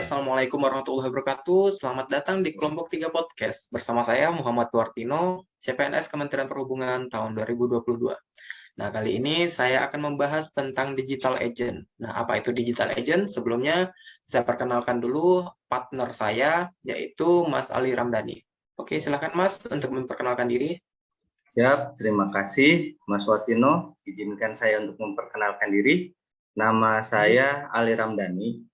Assalamualaikum warahmatullahi wabarakatuh. Selamat datang di Kelompok 3 Podcast. Bersama saya Muhammad Tuartino, CPNS Kementerian Perhubungan tahun 2022. Nah, kali ini saya akan membahas tentang digital agent. Nah, apa itu digital agent? Sebelumnya, saya perkenalkan dulu partner saya, yaitu Mas Ali Ramdhani. Oke, silakan Mas untuk memperkenalkan diri. Siap, terima kasih Mas Wartino. Izinkan saya untuk memperkenalkan diri. Nama saya Ali Ramdhani,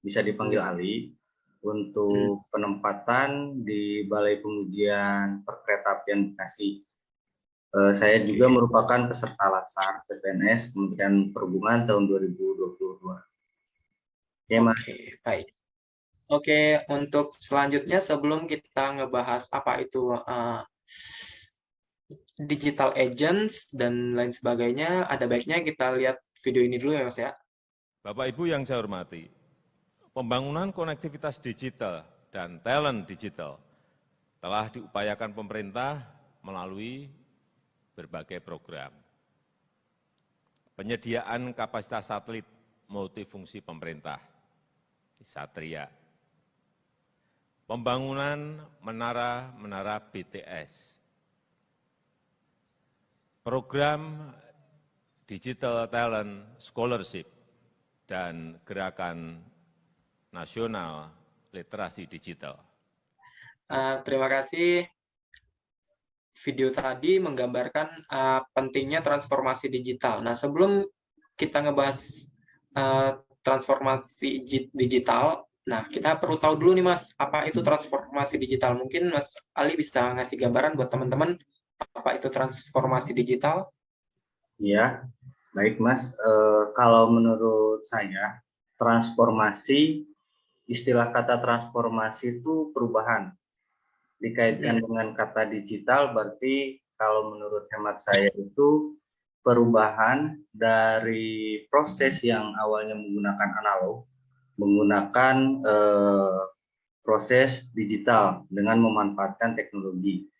bisa dipanggil Ali, untuk penempatan di Balai Pengujian Perkeretaapian Bekasi. Saya juga merupakan peserta LASAR CPNS Kementerian Perhubungan tahun 2022. Oke, Mas. Oke, baik. Oke, untuk selanjutnya sebelum kita ngebahas apa itu digital agents dan lain sebagainya, ada baiknya kita lihat video ini dulu ya Mas ya. Bapak Ibu yang saya hormati, pembangunan konektivitas digital dan talent digital telah diupayakan pemerintah melalui berbagai program. Penyediaan kapasitas satelit multifungsi pemerintah, Satria. Pembangunan menara-menara BTS. Program Digital Talent Scholarship dan Gerakan Nasional Literasi Digital. Terima kasih. Video tadi menggambarkan pentingnya transformasi digital. Nah, sebelum kita ngebahas transformasi digital, nah kita perlu tahu dulu nih Mas, apa itu transformasi digital? Mungkin Mas Ali bisa ngasih gambaran buat teman-teman apa itu transformasi digital? Ya, baik Mas. Kalau menurut saya, transformasi, istilah kata transformasi itu perubahan. Dikaitkan dengan kata digital, berarti kalau menurut hemat saya itu perubahan dari proses yang awalnya menggunakan analog, menggunakan proses digital dengan memanfaatkan teknologi.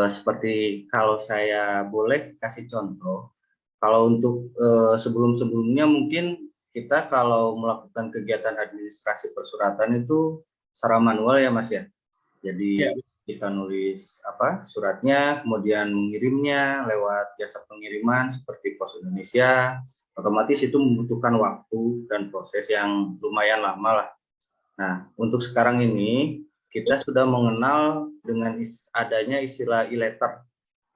Seperti kalau saya boleh kasih contoh, kalau untuk sebelum-sebelumnya mungkin kita kalau melakukan kegiatan administrasi persuratan itu secara manual ya Mas ya. Jadi kita nulis suratnya, kemudian mengirimnya lewat jasa pengiriman seperti Pos Indonesia, otomatis itu membutuhkan waktu dan proses yang lumayan lama lah. Nah, untuk sekarang ini kita sudah mengenal dengan adanya istilah e-letter.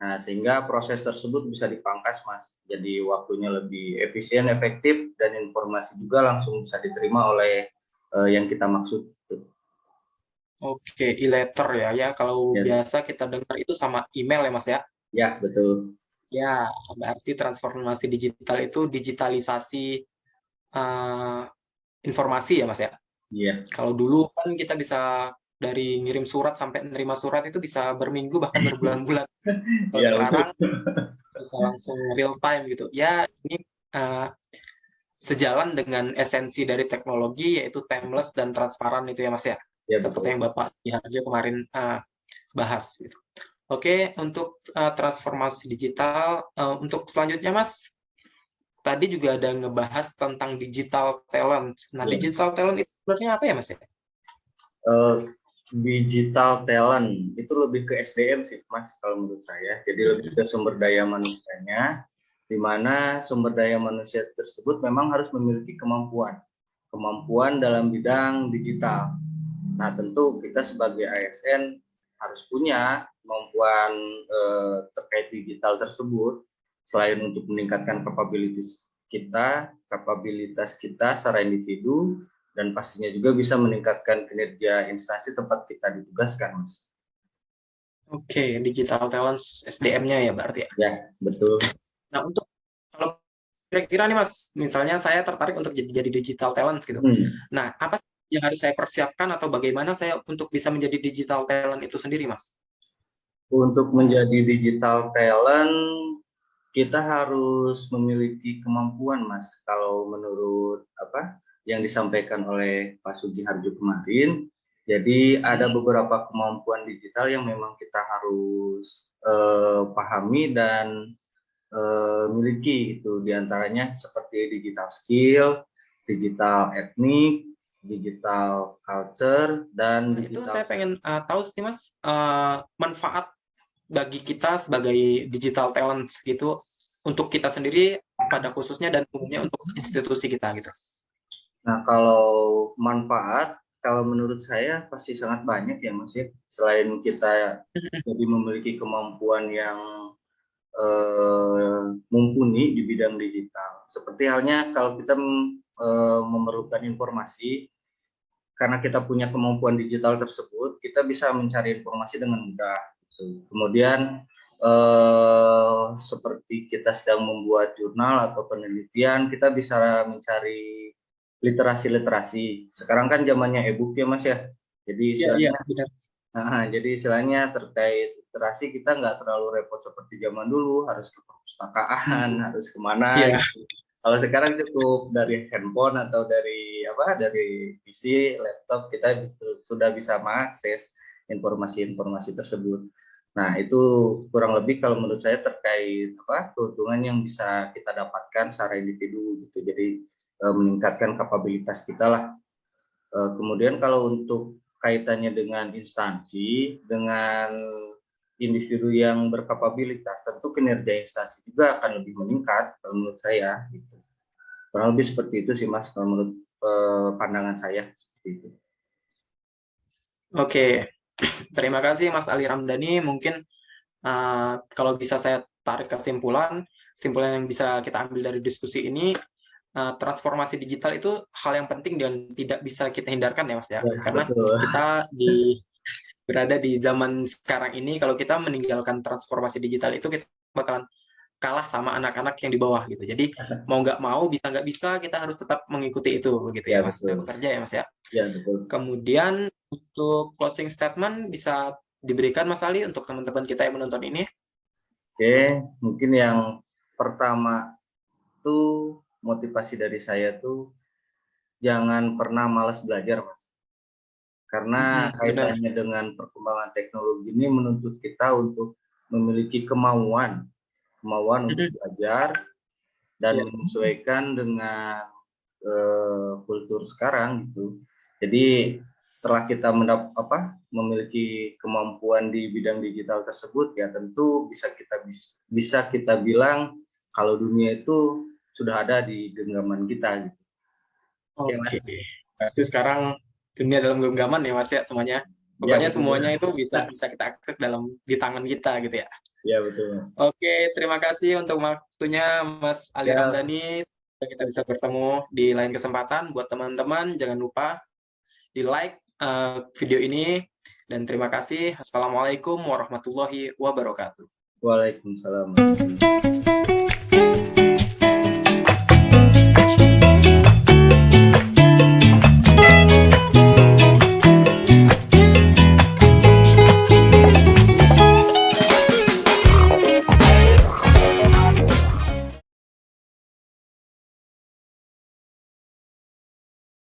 Nah, sehingga proses tersebut bisa dipangkas, Mas. Jadi waktunya lebih efisien, efektif, dan informasi juga langsung bisa diterima oleh yang kita maksud. Oke, e-letter ya. Kalau biasa kita dengar itu sama email ya Mas ya? Ya, betul. Ya, berarti transformasi digital itu digitalisasi informasi ya Mas ya? Iya. Kalau dulu kan kita bisa dari ngirim surat sampai menerima surat itu bisa berminggu bahkan berbulan-bulan. Kalau sekarang bisa langsung real time gitu. Ya, ini sejalan dengan esensi dari teknologi yaitu timeless dan transparan itu ya Mas ya? Seperti yang Bapak Sugiharjo kemarin bahas gitu. Oke, untuk transformasi digital, untuk selanjutnya Mas, tadi juga ada ngebahas tentang digital talent. Nah, digital talent itu sebenarnya apa ya Mas ya? Digital talent itu lebih ke SDM sih Mas kalau menurut saya. Jadi lebih ke sumber daya manusianya, di mana sumber daya manusia tersebut memang harus memiliki kemampuan dalam bidang digital. Nah, tentu kita sebagai ASN harus punya kemampuan terkait digital tersebut, selain untuk meningkatkan kapabilitas kita secara individu, dan pastinya juga bisa meningkatkan kinerja instansi tempat kita ditugaskan, Mas. Oke, digital talent SDM-nya ya berarti ya? Ya, betul. Nah, untuk kalau kira-kira nih Mas, misalnya saya tertarik untuk jadi digital talent gitu. Nah, apa yang harus saya persiapkan atau bagaimana saya untuk bisa menjadi digital talent itu sendiri, Mas? Untuk menjadi digital talent, kita harus memiliki kemampuan, Mas. Kalau menurut yang disampaikan oleh Pak Sugiharjo kemarin, jadi ada beberapa kemampuan digital yang memang kita harus pahami dan miliki gitu. Diantaranya seperti digital skill, digital etnik, digital culture, dan Nah, itu digital. saya pengen tahu sih Mas, manfaat bagi kita sebagai digital talent gitu untuk kita sendiri pada khususnya dan umumnya untuk institusi kita gitu. Nah, kalau manfaat, kalau menurut saya pasti sangat banyak ya Mas ya. Selain kita jadi memiliki kemampuan yang mumpuni di bidang digital. Seperti halnya kalau kita memerlukan informasi, karena kita punya kemampuan digital tersebut, kita bisa mencari informasi dengan mudah. Gitu. Kemudian seperti kita sedang membuat jurnal atau penelitian, kita bisa mencari literasi-literasi. Sekarang kan zamannya e-book ya Mas ya. Jadi Iya, istilahnya, benar. jadi istilahnya terkait literasi kita nggak terlalu repot seperti zaman dulu, harus ke perpustakaan, harus kemana Iya. gitu. Kalau sekarang cukup dari handphone atau dari dari PC, laptop, kita sudah bisa mengakses informasi-informasi tersebut. Nah, itu kurang lebih kalau menurut saya terkait keuntungan yang bisa kita dapatkan secara individu gitu. Jadi meningkatkan kapabilitas kita lah. Kemudian kalau untuk kaitannya dengan instansi, dengan individu yang berkapabilitas, tentu kinerja instansi juga akan lebih meningkat kalau menurut saya gitu. Kurang lebih seperti itu sih Mas, kalau menurut pandangan saya seperti itu. Oke, terima kasih Mas Ali Ramdhani. Mungkin kalau bisa saya tarik kesimpulan yang bisa kita ambil dari diskusi ini, transformasi digital itu hal yang penting dan tidak bisa kita hindarkan ya Mas ya. Ya, Karena betul. kita berada di zaman sekarang ini, kalau kita meninggalkan transformasi digital itu kita bakalan kalah sama anak-anak yang di bawah gitu. Jadi mau nggak mau, bisa nggak bisa, kita harus tetap mengikuti itu begitu ya Ya, Mas, betul. bekerja ya Mas ya. Ya, betul. Kemudian untuk closing statement bisa diberikan Mas Ali untuk teman-teman kita yang menonton ini. Oke, mungkin yang pertama tuh motivasi dari saya tuh jangan pernah malas belajar Mas. Karena Benar. kaitannya dengan perkembangan teknologi ini menuntut kita untuk memiliki kemauan untuk belajar dan Ya. menyesuaikan dengan kultur sekarang gitu. Jadi setelah kita memiliki kemampuan di bidang digital tersebut, ya tentu bisa kita bilang kalau dunia itu sudah ada di genggaman kita gitu. Oke, Mas. Oke. Berarti sekarang dunia dalam genggaman ya Mas ya semuanya. Ya, Pokoknya betul. semuanya itu bisa kita akses di tangan kita gitu ya. Ya, betul Mas. Oke, terima kasih untuk waktunya Mas Ali Ya, Ramdhani. Kita bisa bertemu di lain kesempatan. Buat teman-teman, jangan lupa di-like video ini. Dan terima kasih. Assalamualaikum warahmatullahi wabarakatuh. Waalaikumsalam.